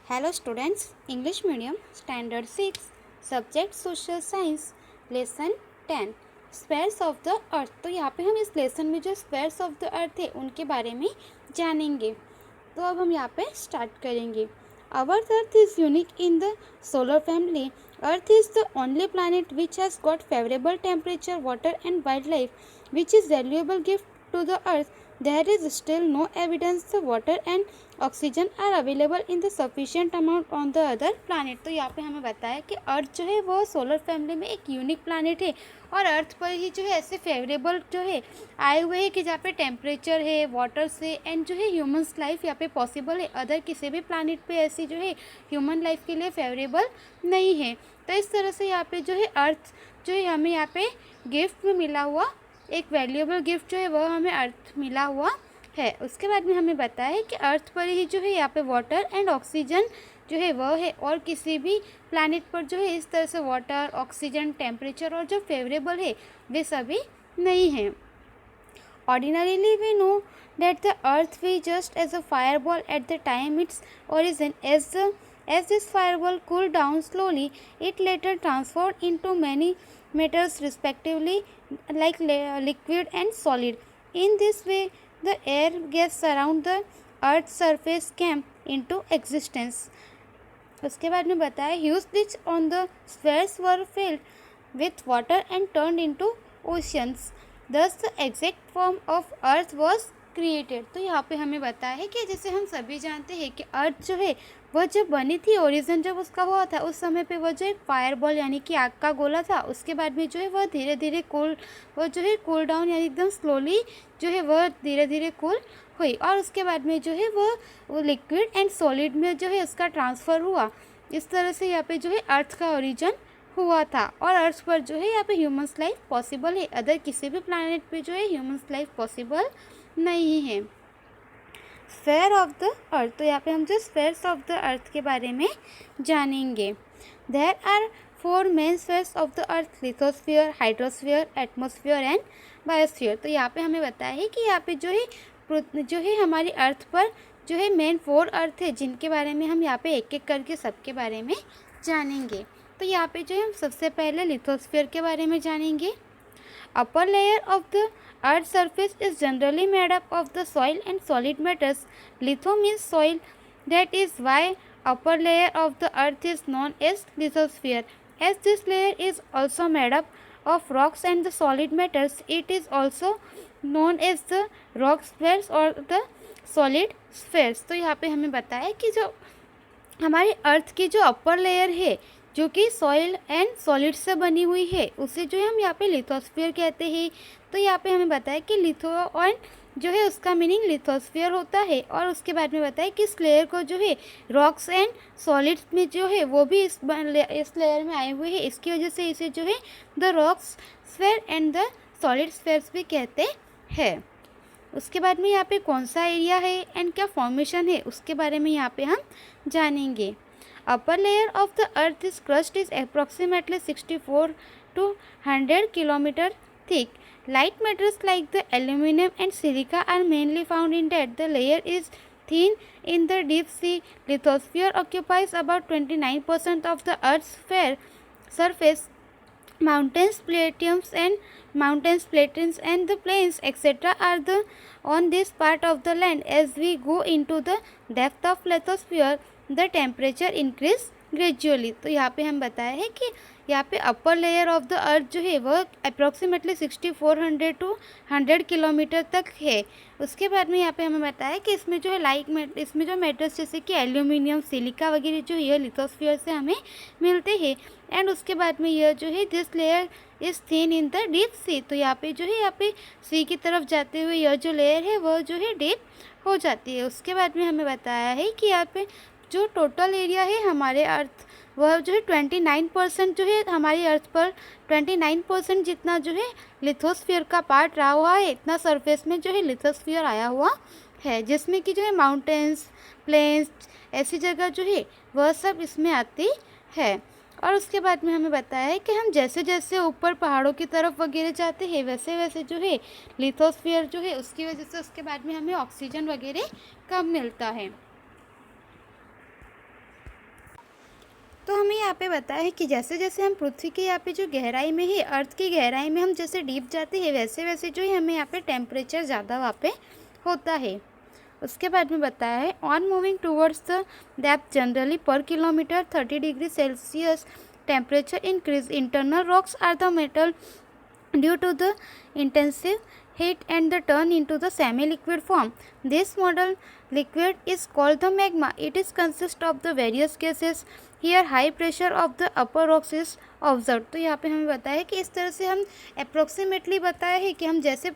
Hello students, English medium standard 6 subject social science lesson 10 spheres of the अर्थ। तो यहाँ पे हम इस लेसन में जो स्फेयर्स ऑफ द अर्थ है उनके बारे में जानेंगे। तो अब हम यहाँ पे स्टार्ट करेंगे। Our earth is unique in the solar family. Earth is the only planet which has got favorable temperature, water and wildlife, which is valuable gift to the earth. There is still no evidence the water and oxygen are available in the sufficient amount on the other planet। तो यहाँ पे हमें बताया कि अर्थ जो है वो solar family में एक यूनिक प्लानट है और अर्थ पर ही जो है ऐसे फेवरेबल जो है आए हुए हैं कि जहाँ पे टेम्परेचर है, वाटर से एंड जो है ह्यूमन्स लाइफ यहाँ पे पॉसिबल है। अदर किसी भी प्लानट पे ऐसी जो है ह्यूमन लाइफ के लिए फेवरेबल नहीं है। तो इस तरह से यहाँ पे जो है अर्थ जो है हमें यहाँ पे गिफ्ट में मिला हुआ एक वैल्यूएबल गिफ्ट जो है वह हमें अर्थ मिला हुआ है। उसके बाद में हमें बताया है कि अर्थ पर ही जो है यहाँ पे वाटर एंड ऑक्सीजन जो है वह है और किसी भी प्लैनेट पर जो है इस तरह से वाटर, ऑक्सीजन, टेम्परेचर और जो फेवरेबल है वे सभी नहीं हैं। Ordinarily, we know that the Earth was just as a fireball at the time its origin. As this fireball cooled down slowly, it later transformed into many metals, respectively, like liquid and solid. In this way, the air gas around the Earth's surface came into existence. उसके बाद में बताया huge rich on the spheres were filled with water and turn into oceans. Thus the exact form of earth was created. तो यहाँ पे हमें बताया है कि जैसे हम सभी जानते हैं कि अर्थ जो है वह जब बनी थी, ओरिजिन जब उसका हुआ था उस समय पे वह जो एक फायरबॉल यानी कि आग का गोला था। उसके बाद में जो है वह धीरे धीरे कूल डाउन यानी एकदम स्लोली जो है वह धीरे धीरे कूल हुई और उसके बाद में जो है वो लिक्विड एंड सॉलिड में जो है उसका ट्रांसफ़र हुआ। इस तरह से यहाँ पे जो है अर्थ का ओरिजिन हुआ था और अर्थ पर जो है यहाँ पे ह्यूमन्स लाइफ पॉसिबल है। अदर किसी भी प्लैनेट पे जो है ह्यूमन्स लाइफ पॉसिबल नहीं है। स्फेयर ऑफ द अर्थ, तो यहाँ पे हम जो स्फेयर्स ऑफ द अर्थ के बारे में जानेंगे। There are 4 main spheres of the earth, lithosphere, hydrosphere, atmosphere and biosphere. तो यहाँ पे हमें बताया है कि यहाँ पे जो है हमारी अर्थ पर जो है मेन 4 अर्थ है जिनके बारे में हम यहाँ पे एक एक करके सबके बारे में जानेंगे। तो यहाँ पे जो है हम सबसे पहले लिथोस्फीयर के बारे में जानेंगे। Upper layer of the earth surface is generally made up of the soil and solid matters. Litho means soil, that is why upper layer of the earth is known as lithosphere. As this layer is also made up of rocks and the solid matters, it is also known as the rock spheres or the solid spheres. तो यहाँ पे हमें बताया कि जो हमारी अर्थ की जो अपर लेयर है जो कि सॉइल एंड सॉलिड से बनी हुई है उसे जो है हम यहाँ पे लिथोस्फीयर कहते हैं। तो यहाँ पे हमें बताया कि लिथो एंड जो है उसका मीनिंग लिथोस्फीयर होता है और उसके बाद में बताया कि इस लेयर को जो है रॉक्स एंड सॉलिड्स में जो है वो भी इस लेयर में आए हुए हैं। इसकी वजह से इसे जो है the rocks sphere and the solid spheres भी कहते हैं। उसके बाद में यहाँ पे कौन सा एरिया है एंड क्या फॉर्मेशन है उसके बारे में यहाँ पे हम जानेंगे। Upper layer of the earth is crust is approximately 64 to 100 kilometer thick. Light metals like the aluminum and silica are mainly found in that. The layer is thin in the deep sea. Lithosphere occupies about 29% of the Earth's surface. Mountains, plateaus and the plains, etc. are on this part of the land. As we go into the depth of lithosphere, the temperature increase gradually. तो यहाँ पे हम बताया है कि यहाँ पे अपर layer of the अर्थ जो है वह अप्रॉक्सीमेटली 6400 to 100 किलोमीटर तक है। उसके बाद में यहाँ पे हमें बताया कि इसमें जो है इसमें जो मेटल्स जैसे कि एल्यूमिनियम, सिलिका वगैरह जो यह लिथोस्फीयर से हमें मिलते हैं। एंड उसके बाद में यह जो है this layer is thin in the deep sea. तो यहाँ पे जो है यहाँ पे सी की तरफ जाते हुए यह जो लेयर है वह जो है डीप हो जाती है। उसके बाद में हमें बताया है कि यहाँ पे जो टोटल एरिया है हमारे अर्थ वह जो है 29% जो है हमारी अर्थ पर 29% जितना जो है लिथोस्फीयर का पार्ट रहा हुआ है, इतना सरफेस में जो है लिथोस्फीयर आया हुआ है जिसमें कि जो है माउंटेन्स, प्लेन्स ऐसी जगह जो है वह सब इसमें आती है। और उसके बाद में हमें बताया है कि हम जैसे जैसे ऊपर पहाड़ों की तरफ वगैरह जाते हैं वैसे वैसे जो है लिथोस्फीयर जो है उसकी वजह से उसके बाद में हमें ऑक्सीजन वगैरह कम मिलता है। हमें यहाँ पे बताया है कि जैसे जैसे हम पृथ्वी के यहाँ पे जो गहराई में है, अर्थ की गहराई में हम जैसे डीप जाते हैं, वैसे वैसे जो है हमें यहाँ पे टेम्परेचर ज़्यादा वहाँ पे होता है। उसके बाद में बताया है on moving towards the depth generally पर kilometre 30 degree Celsius temperature increase. Internal rocks are the metal due to the intensive heat and the turn into the semi-liquid form. This model liquid is called the magma. It is consist of the various gases. Here high pressure of the upper rocks is observed. तो यहाँ पे हमें बताया कि इस तरह से हम अप्रोक्सीमेटली बताया है कि हम जैसे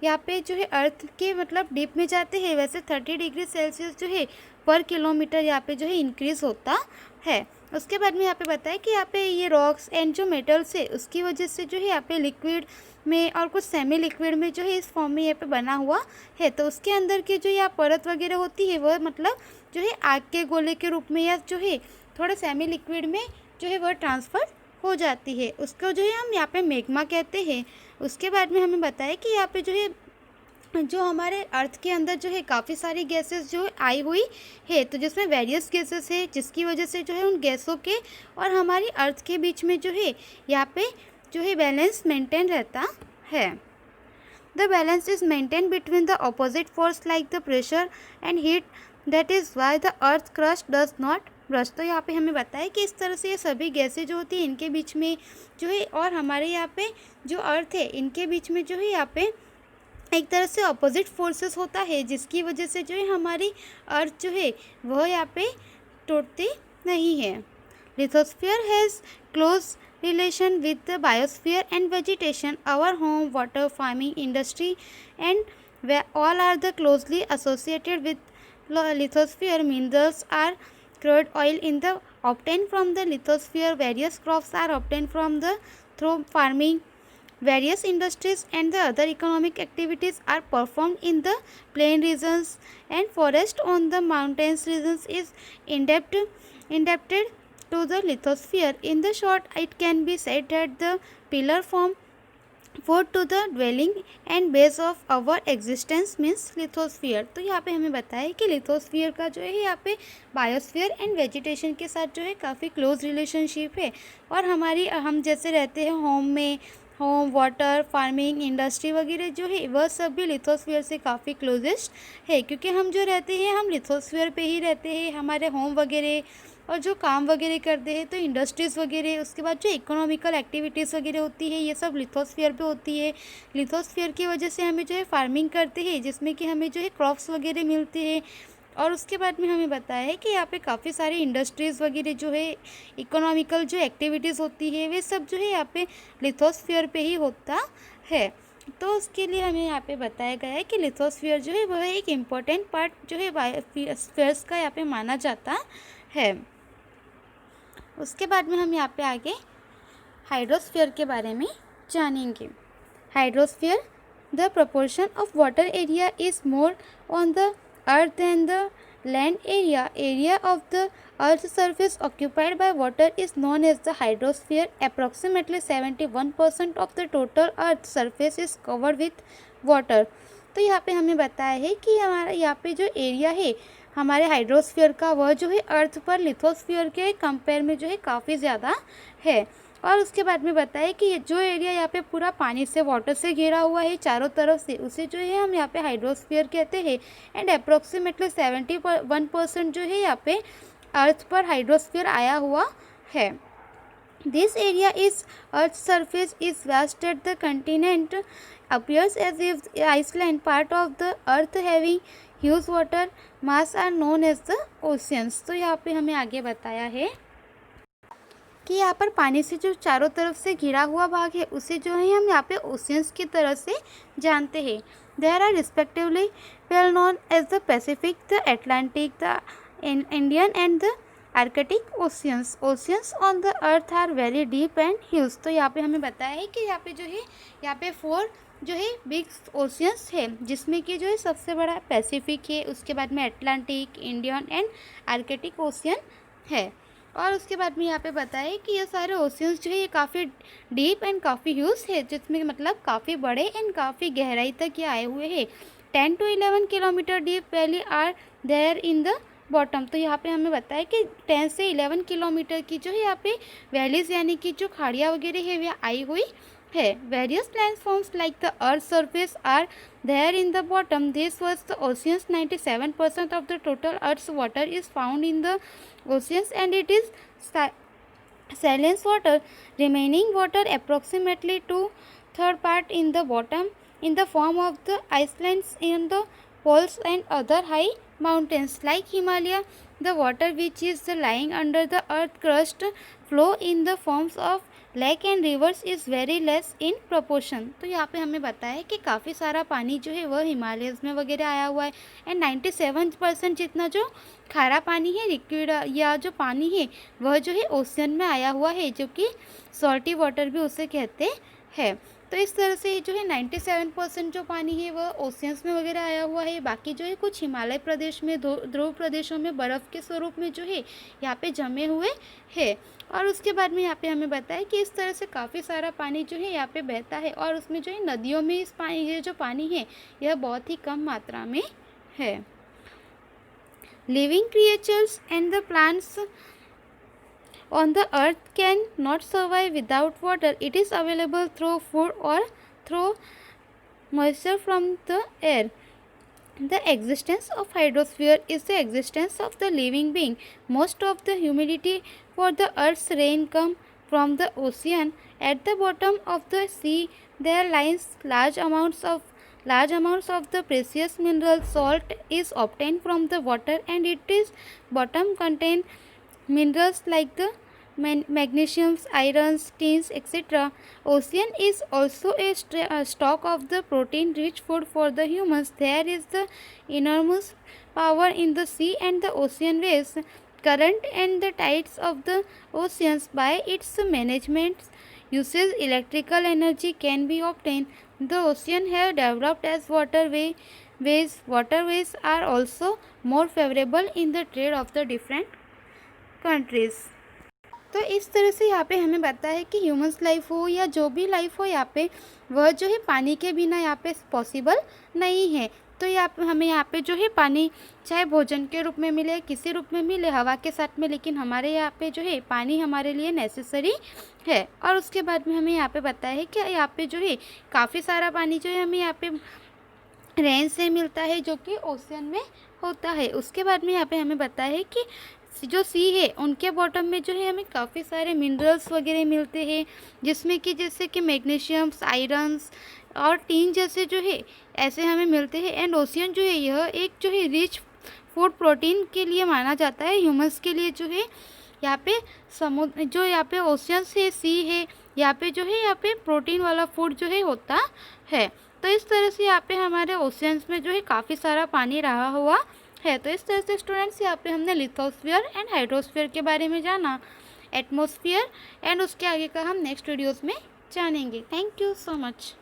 यहाँ पे जो है अर्थ के मतलब डीप में जाते हैं, वैसे 30 डिग्री सेल्सियस जो है पर किलोमीटर यहाँ पे जो है इंक्रीज होता है। उसके बाद में यहाँ पे बताया कि यहाँ पे ये रॉक्स एंड जो मेटल्स है उसकी वजह से जो है यहाँ पे लिक्विड में और कुछ सेमी लिक्विड में जो है इस फॉर्म में यहाँ पे बना हुआ है। तो उसके अंदर के जो यहाँ परत वगैरह होती है वह मतलब जो है आग के गोले के रूप में या जो है थोड़ा सेमी लिक्विड में जो है वह ट्रांसफ़र हो जाती है। उसको जो है हम यहाँ पे मैग्मा कहते हैं। उसके बाद में हमें बताया कि यहाँ पे जो है जो हमारे अर्थ के अंदर जो है काफ़ी सारी गैसेस जो आई हुई है, तो जिसमें वेरियस गैसेस है जिसकी वजह से जो है उन गैसों के और हमारी अर्थ के बीच में जो है यहाँ पे जो है बैलेंस मेंटेन रहता है। The balance is maintain between the opposite force like the pressure and heat, that is why the earth crust does not brush. तो यहाँ पे हमें बताया कि इस तरह से ये सभी गैसें जो होती हैं इनके बीच में जो है और हमारे यहाँ पे जो अर्थ है इनके बीच में जो है यहाँ पे एक तरह से अपोजिट फोर्सेस होता है, जिसकी वजह से जो है हमारी अर्थ जो है वह यहाँ पे टूटती नहीं है। Lithosphere has close relation with the biosphere and vegetation. Our home, water, farming, industry and all are the closely associated with lithosphere. Minerals are crude oil in the obtained from the lithosphere. Various crops are obtained from the through farming. Various industries and the other economic activities are performed in the plain regions, and forest on the mountains regions is indebted to the lithosphere. In the short, it can be said that the pillar form food to the dwelling and base of our existence means lithosphere. तो यहाँ पे हमें बताया है कि lithosphere का जो है यहाँ पे बायोस्फीयर एंड वेजिटेशन के साथ जो है काफ़ी क्लोज रिलेशनशिप है, और हम जैसे रहते हैं होम, वाटर, फार्मिंग, इंडस्ट्री वगैरह जो है वह सब भी लिथोस्फीयर से काफ़ी क्लोजेस्ट है, क्योंकि हम जो रहते हैं हम लिथोस्फीयर पे ही रहते हैं। हमारे होम वगैरह और जो काम वगैरह करते हैं तो इंडस्ट्रीज़ वगैरह, उसके बाद जो इकोनॉमिकल एक्टिविटीज़ वगैरह होती है ये सब लिथोस्फीयर पे होती है। लिथोस्फीयर की वजह से हमें जो है फार्मिंग करते हैं, जिसमें कि हमें जो है क्रॉप्स वगैरह मिलते हैं। और उसके बाद में हमें बताया है कि यहाँ पे काफ़ी सारी इंडस्ट्रीज़ वगैरह जो है इकोनॉमिकल जो एक्टिविटीज़ होती है वे सब जो है यहाँ पे लिथोस्फीयर पे ही होता है। तो उसके लिए हमें यहाँ पे बताया गया है कि लिथोस्फीयर जो है वह एक इम्पॉर्टेंट पार्ट जो है बायोस्फीयर्स का यहाँ पे माना जाता है। उसके बाद में हम यहाँ पे आगे हाइड्रोस्फीयर के बारे में जानेंगे। Hydrosphere, the proportion of water area is more on the earth than the land area. Area of the earth's surface occupied by water is known as the hydrosphere. Approximately 71% of the total earth surface is covered with water. तो यहाँ पे हमें बताया है कि हमारा यहाँ पे जो एरिया है हमारे हाइड्रोस्फीयर का वह जो है अर्थ पर लिथोस्फीयर के कंपेयर में जो है काफ़ी ज़्यादा है। और उसके बाद में बताया कि ये जो एरिया यहाँ पे पूरा पानी से, वाटर से घिरा हुआ है चारों तरफ से, उसे जो है हम यहाँ पे हाइड्रोस्फीयर कहते हैं। एंड अप्रोक्सीमेटली 71% जो है यहाँ पे अर्थ पर हाइड्रोस्फीयर आया हुआ है। This area is Earth's surface is vast at the continent appears as if Iceland, part of the Earth having huge water mass are known as the oceans. तो यहाँ पे हमें आगे बताया है कि यहाँ पर पानी से जो चारों तरफ से घिरा हुआ भाग है उसे जो है हम यहाँ पे ओशियंस की तरह से जानते हैं। There are respectively well known as the Pacific, the Atlantic, the Indian and the Arctic oceans. Oceans on the earth are very deep and huge. तो यहाँ पे हमें बताया है कि यहाँ पे जो है यहाँ पे 4 जो है बिग ओशियंस है, जिसमें कि जो है सबसे बड़ा पैसिफिक है, उसके बाद में Atlantic, Indian and Arctic ocean है। और उसके बाद में यहाँ पे बताया है कि ये सारे ओशियंस जो है ये काफ़ी डीप एंड काफ़ी ह्यूज है, जिसमें मतलब काफ़ी बड़े एंड काफ़ी गहराई तक ये आए हुए हैं। 10 to 11 kilometre deep valley are there in the bottom. तो यहाँ पे हमें बताया कि 10 से 11 किलोमीटर की जो है यहाँ पे वैलीज यानी कि जो खाड़ियाँ वगैरह है वह आई हुई है। Various landforms like the earth surface are there in the bottom. This was the oceans. 97% of the total earth's water is found in the oceans and it is saline water. Remaining water approximately 2/3 part in the bottom in the form of the icelands in the poles and other high mountains like Himalaya. The water which is lying under the earth crust flow in the forms of lake and rivers is very less in proportion. तो यहाँ पे हमें बताया है कि काफ़ी सारा पानी जो है वह हिमालयस में वगैरह आया हुआ है एंड 97% जितना जो खारा पानी है लिक्विड या जो पानी है वह जो है ओशियन में आया हुआ है, जो कि सॉल्टी वाटर भी उसे कहते हैं। तो इस तरह से जो है 97% जो पानी है वह ओशियंस में वगैरह आया हुआ है। बाकी जो है कुछ हिमालय प्रदेश में ध्रुव प्रदेशों में बर्फ़ के स्वरूप में जो है यहाँ पे जमे हुए है। और उसके बाद में यहाँ पे हमें बताया कि इस तरह से काफ़ी सारा पानी जो है यहाँ पे बहता है और उसमें जो है नदियों में इस पानी ये जो पानी है यह बहुत ही कम मात्रा में है। Living creatures and the plants on the earth can not survive without water. It is available through food or through moisture from the air. The existence of hydrosphere is the existence of the living being. Most of the humidity for the earth's rain come from the ocean. At the bottom of the sea there lies large amounts of the precious mineral. Salt is obtained from the water and its bottom contain minerals like the magnesium, irons, tins, etc. Ocean is also a stock of the protein-rich food for the humans. There is the enormous power in the sea and the ocean waves, current and the tides of the oceans. By its management, uses electrical energy can be obtained. The ocean have developed as waterways. Waterways are also more favorable in the trade of the different countries. तो इस तरह से यहाँ पे हमें बताया है कि ह्यूमंस लाइफ हो या जो भी लाइफ हो यहाँ पे वह जो है पानी के बिना यहाँ पे पॉसिबल नहीं है। तो हमें यहाँ पे जो है पानी चाहे भोजन के रूप में मिले, किसी रूप में मिले, हवा के साथ में, लेकिन हमारे यहाँ पे जो है पानी हमारे लिए नेसेसरी है। और उसके बाद में हमें यहाँ पे बताया है कि यहाँ पे जो है काफ़ी सारा पानी जो है हमें यहाँ पे रेन से मिलता है जो कि ओशियन में होता है। उसके बाद में यहाँ पे हमें बताया है कि जो सी है उनके बॉटम में जो है हमें काफ़ी सारे मिनरल्स वगैरह मिलते हैं, जिसमें कि जैसे कि मैग्नीशियम्स, आयरन्स और टीन जैसे जो है ऐसे हमें मिलते हैं। एंड ओशियन जो है यह एक जो है रिच फूड प्रोटीन के लिए माना जाता है। ह्यूमंस के लिए जो है यहाँ पे समुद्र जो यहाँ पे ओशियंस है, सी है, यहाँ पे जो है यहाँ पे प्रोटीन वाला फूड जो है होता है। तो इस तरह से यहाँ पे हमारे ओशियंस में जो है काफ़ी सारा पानी रहा हुआ है। तो इस तरह से स्टूडेंट्स यहाँ पे हमने लिथोस्फीयर एंड हाइड्रोस्फीयर के बारे में जाना, एटमॉस्फेयर एंड उसके आगे का हम नेक्स्ट वीडियोस में जानेंगे। Thank you so much.